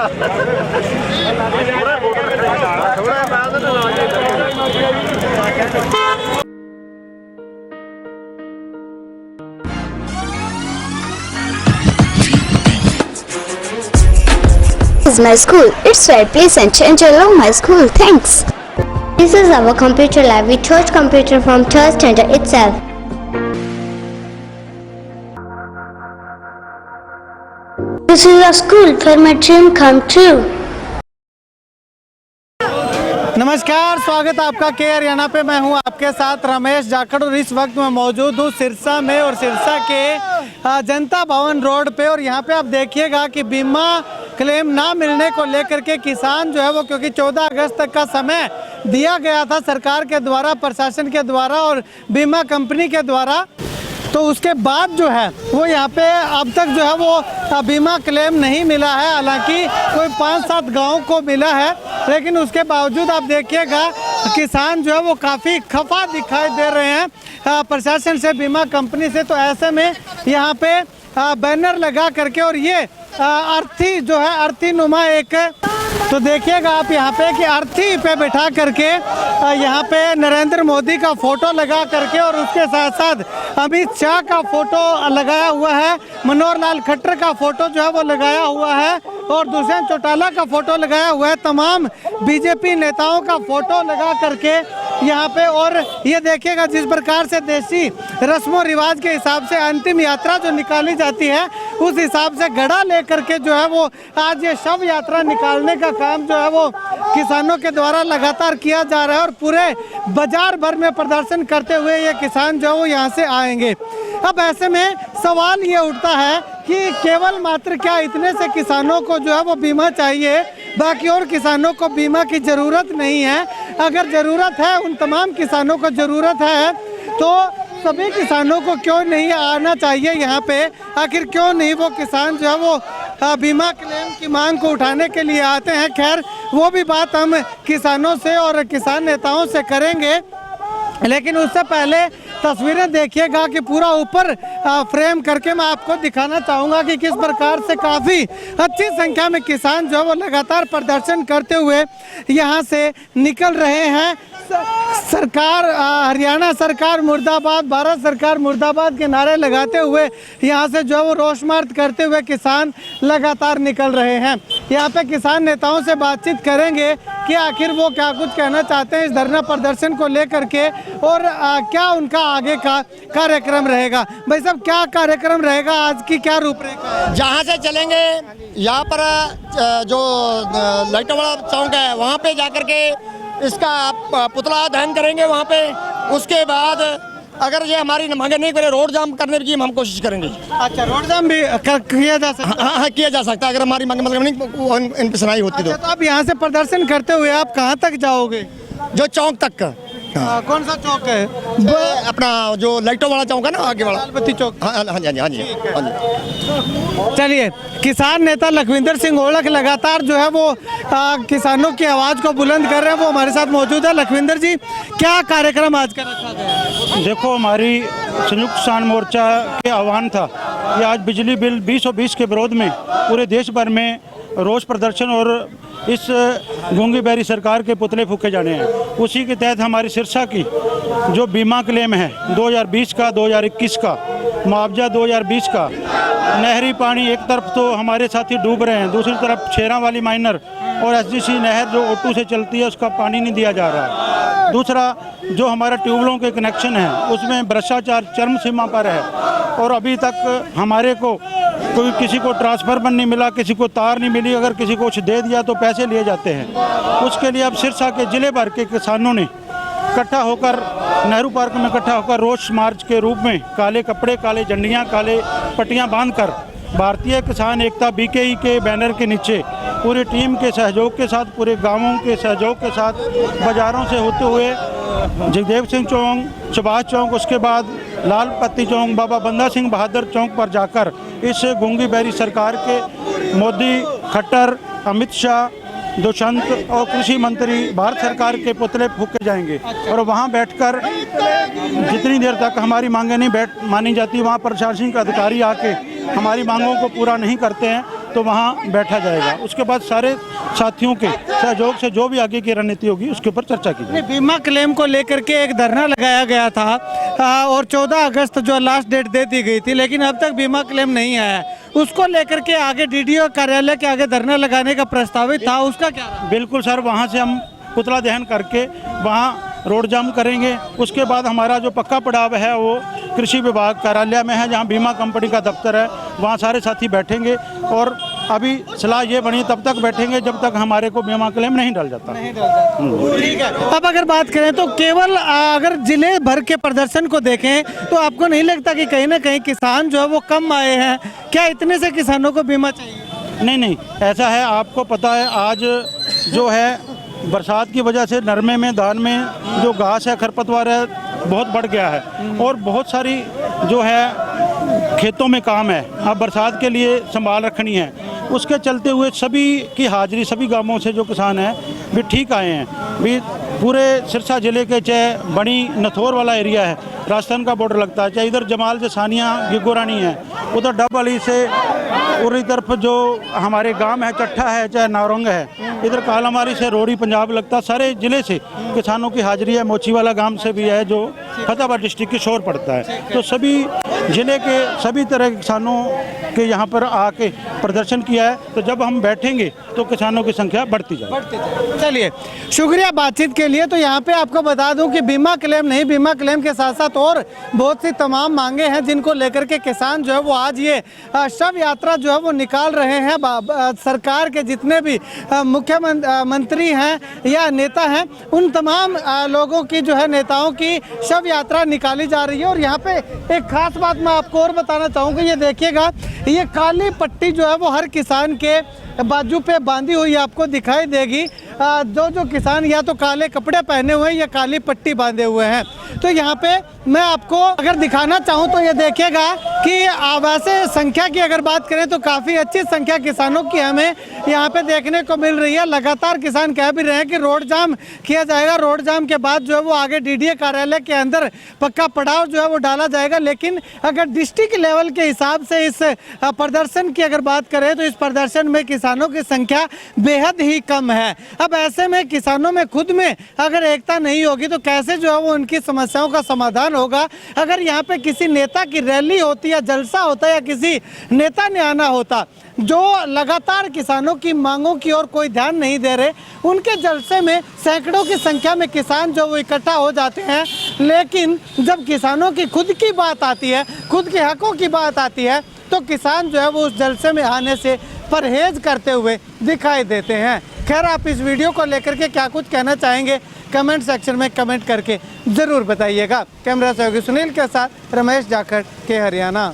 This is my school. It's very pleasant and I love my school. Thanks. This is our computer lab. We taught computer from third standard itself. This is a school where my dream come true. नमस्कार, स्वागत आपका के हरियाणा पे। मैं हूं आपके साथ रमेश जाखड़ और इस वक्त मैं मौजूद हूं सिरसा में और सिरसा के जनता भवन रोड पे। और यहां पे आप देखिएगा कि बीमा क्लेम ना मिलने को लेकर के किसान जो है वो, क्योंकि 14 अगस्त तक का समय दिया गया था सरकार के द्वारा, प्रशासन के द्वारा और बीमा कंपनी के द्वारा, तो उसके बाद जो है वो यहाँ पे अब तक जो है वो बीमा क्लेम नहीं मिला है। हालांकि कोई 5-7 गाँव को मिला है, लेकिन उसके बावजूद आप देखिएगा किसान जो है वो काफ़ी खफा दिखाई दे रहे हैं प्रशासन से, बीमा कंपनी से। तो ऐसे में यहाँ पे बैनर लगा करके और ये अर्थी जो है, अर्थी नुमा एक, तो देखिएगा आप यहाँ पे कि अर्थी पे बिठा करके यहाँ पे नरेंद्र मोदी का फोटो लगा करके और उसके साथ साथ अमित शाह का फोटो लगाया हुआ है, मनोहर लाल खट्टर का फोटो जो है वो लगाया हुआ है और दुष्यंत चौटाला का फोटो लगाया हुआ है, तमाम बीजेपी नेताओं का फोटो लगा करके यहाँ पे। और ये देखिएगा जिस प्रकार से देसी रस्मों रिवाज के हिसाब से अंतिम यात्रा जो निकाली जाती है, उस हिसाब से घड़ा लेकर के जो है वो आज ये शव यात्रा निकालने का काम जो है वो किसानों के द्वारा लगातार किया जा रहा है। और पूरे बाजार भर में प्रदर्शन करते हुए ये किसान जो है वो यहाँ से आएंगे। अब ऐसे में सवाल ये उठता है कि केवल मात्र क्या इतने से किसानों को जो है वो बीमा चाहिए, बाकी और किसानों को बीमा की ज़रूरत नहीं है? अगर ज़रूरत है, उन तमाम किसानों को ज़रूरत है, तो सभी किसानों को क्यों नहीं आना चाहिए यहाँ पे? आखिर क्यों नहीं वो किसान जो है वो बीमा क्लेम की मांग को उठाने के लिए आते हैं? खैर, वो भी बात हम किसानों से और किसान नेताओं से करेंगे, लेकिन उससे पहले तस्वीरें देखिएगा कि पूरा ऊपर फ्रेम करके मैं आपको दिखाना चाहूँगा कि किस प्रकार से काफ़ी अच्छी संख्या में किसान जो है वो लगातार प्रदर्शन करते हुए यहाँ से निकल रहे हैं। सरकार, हरियाणा सरकार मुर्दाबाद, भारत सरकार मुर्दाबाद के नारे लगाते हुए यहाँ से जो है वो रोष मार्च करते हुए किसान लगातार निकल रहे हैं। यहाँ पे किसान नेताओं से बातचीत करेंगे कि आखिर वो क्या कुछ कहना चाहते हैं इस धरना प्रदर्शन को लेकर के और क्या उनका आगे का कार्यक्रम रहेगा। भाई साहब, क्या कार्यक्रम रहेगा, आज की क्या रूपरेखा है? जहाँ से चलेंगे यहाँ पर जो लाइटों वाला चौक है वहाँ पे जाकर के इसका पुतला दहन करेंगे वहाँ पे। उसके बाद अगर ये हमारी मांगे नहीं करे, रोड जाम करने की हम कोशिश करेंगे। अच्छा, रोड जाम भी किया जा सकता है? हाँ, किया जा सकता है अगर हमारी मांगे मतलब नहीं इन पर सुनाई होती। तो अब यहाँ से प्रदर्शन करते हुए आप कहाँ तक जाओगे? जो चौक तक का। कौन सा चौक है? अपना जो लाइटों वाला चौक है ना, आगे वाला लालबत्ती चौक। हाँ जी, हाँ जी, हाँ जी। चलिए, किसान नेता लखविंदर सिंह ओलख लगातार जो है वो किसानों की आवाज़ को बुलंद कर रहे हैं, वो हमारे साथ मौजूद है। लखविंदर जी, क्या कार्यक्रम आज का रखा गया है? देखो, हमारी संयुक्त किसान मोर्चा के आह्वान था कि आज बिजली बिल 2020 के विरोध में पूरे देश भर में रोष प्रदर्शन और इस गूंगी बैरी सरकार के पुतले फूके जाने हैं। उसी के तहत हमारी सिरसा की जो बीमा क्लेम है 2020 का, 2021 का, मुआवजा 2020 का, नहरी पानी एक तरफ तो हमारे साथी डूब रहे हैं, दूसरी तरफ शेरा वाली माइनर और एसडीसी नहर जो ओटू से चलती है उसका पानी नहीं दिया जा रहा है। दूसरा, जो हमारा ट्यूबवेलों के कनेक्शन है उसमें भ्रष्टाचार चरम सीमा पर है और अभी तक हमारे को कोई किसी को ट्रांसफार्मर नहीं मिला, किसी को तार नहीं मिली, अगर किसी को कुछ दे दिया तो पैसे लिए जाते हैं। उसके लिए अब सिरसा के जिले भर के किसानों ने इकट्ठा होकर नेहरू पार्क में इकट्ठा होकर रोष मार्च के रूप में काले कपड़े, काले झंडियाँ, काले पट्टियाँ बांधकर भारतीय किसान एकता बीकेई के बैनर के नीचे पूरी टीम के सहयोग के साथ, पूरे गाँवों के सहयोग के साथ बाज़ारों से होते हुए जगदेव सिंह चौक, सुभाष चौक, उसके बाद लाल पत्ती चौक, बाबा बंदा सिंह बहादुर चौक पर जाकर इस गूंगी बैरी सरकार के मोदी, खट्टर, अमित शाह, दुष्यंत और कृषि मंत्री भारत सरकार के पुतले फूके जाएंगे। और वहां बैठकर जितनी देर तक हमारी मांगें नहीं मानी जाती, वहां प्रशासनिक अधिकारी आके हमारी मांगों को पूरा नहीं करते हैं, तो वहाँ बैठा जाएगा। उसके बाद सारे साथियों के सहयोग से जो भी आगे की रणनीति होगी उसके ऊपर चर्चा की जाएगी। बीमा क्लेम को लेकर के एक धरना लगाया गया था और 14 अगस्त जो लास्ट डेट दे दी गई थी, लेकिन अब तक बीमा क्लेम नहीं आया है। उसको लेकर के आगे डीडीओ कार्यालय के आगे धरना लगाने का प्रस्तावित था, उसका क्या रहा? बिल्कुल सर, वहाँ से हम पुतला दहन करके वहाँ रोड जाम करेंगे। उसके बाद हमारा जो पक्का पड़ाव है वो कृषि विभाग कार्यालय में है, जहाँ बीमा कंपनी का दफ्तर है, वहाँ सारे साथी बैठेंगे और अभी सलाह ये बनी तब तक बैठेंगे जब तक हमारे को बीमा क्लेम नहीं डल जाता। ठीक है। अब अगर बात करें तो केवल अगर जिले भर के प्रदर्शन को देखें तो आपको नहीं लगता कि कहीं ना कहीं किसान जो है वो कम आए हैं? क्या इतने से किसानों को बीमा चाहिए? नहीं, ऐसा है, आपको पता है आज जो है बरसात की वजह से नरमे में, धान में जो घास है, खरपतवार है, बहुत बढ़ गया है और बहुत सारी जो है खेतों में काम है, अब बरसात के लिए संभाल रखनी है। उसके चलते हुए सभी की हाजिरी, सभी गांवों से जो किसान हैं भी ठीक आए हैं। भी पूरे सिरसा ज़िले के चाहे बड़ी नथौर वाला एरिया है, राजस्थान का बॉर्डर लगता है, चाहे इधर जमाल से सानिया गिगोरानी है, उधर डबवाली से और इधर पर जो हमारे गांव है चट्ठा है, चाहे नारंग है, इधर कालामारी से रोड़ी पंजाब लगता, सारे ज़िले से किसानों की हाजिरी है। मोचीवाला गांव से भी है जो फतेहाबाद डिस्ट्रिक्ट की शोर पड़ता है। तो सभी ज़िले के सभी तरह के किसानों के यहाँ पर आके प्रदर्शन किया है। तो जब हम बैठेंगे तो किसानों की संख्या बढ़ती जाएगी। चलिए, शुक्रिया बातचीत के लिए। तो यहाँ पे आपको बता दूं कि बीमा क्लेम नहीं, बीमा क्लेम के साथ साथ और बहुत सी तमाम मांगे हैं जिनको लेकर के किसान जो है वो आज ये शव यात्रा जो है वो निकाल रहे हैं। सरकार के जितने भी मुख्यमंत्री हैं या नेता हैं, उन तमाम लोगों की जो है, नेताओं की शव यात्रा निकाली जा रही है। और यहाँ पे एक खास बात मैं आपको और बताना चाहूँगा, ये देखिएगा, ये काली पट्टी जो है वो हर किसान के बाजू पे बांधी हुई आपको दिखाई देगी। जो किसान या तो काले कपड़े पहने हुए हैं या काली पट्टी बांधे हुए हैं। तो यहाँ पे मैं आपको अगर दिखाना चाहूँ तो ये देखिएगा कि वैसे संख्या की अगर बात करें तो काफ़ी अच्छी संख्या किसानों की हमें यहाँ पे देखने को मिल रही है। लगातार किसान कह भी रहे हैं कि रोड जाम किया जाएगा, रोड जाम के बाद जो है वो आगे डीडीए कार्यालय के अंदर पक्का पड़ाव जो है वो डाला जाएगा। लेकिन अगर डिस्ट्रिक्ट लेवल के हिसाब से इस प्रदर्शन की अगर बात करें तो इस प्रदर्शन में किसानों की संख्या बेहद ही कम है। अब ऐसे में किसानों में खुद में अगर एकता नहीं होगी तो कैसे जो है वो उनकी समस्याओं का समाधान होगा। अगर यहाँ पे किसी नेता की रैली होती या जलसा होता या किसी नेता ने आना होता जो लगातार किसानों की मांगों की ओर कोई ध्यान नहीं दे रहे, उनके जलसे में सैकड़ों की संख्या में किसान जो वो इकट्ठा हो जाते हैं। लेकिन जब किसानों की खुद की बात आती है, खुद के हकों की बात आती है, तो किसान जो है वो उस जलसे में आने से परहेज करते हुए दिखाई देते हैं। खैर, आप इस वीडियो को लेकर के क्या कुछ कहना चाहेंगे कमेंट सेक्शन में कमेंट करके ज़रूर बताइएगा। कैमरा सहयोगी सुनील के साथ रमेश जाखड़ के हरियाणा।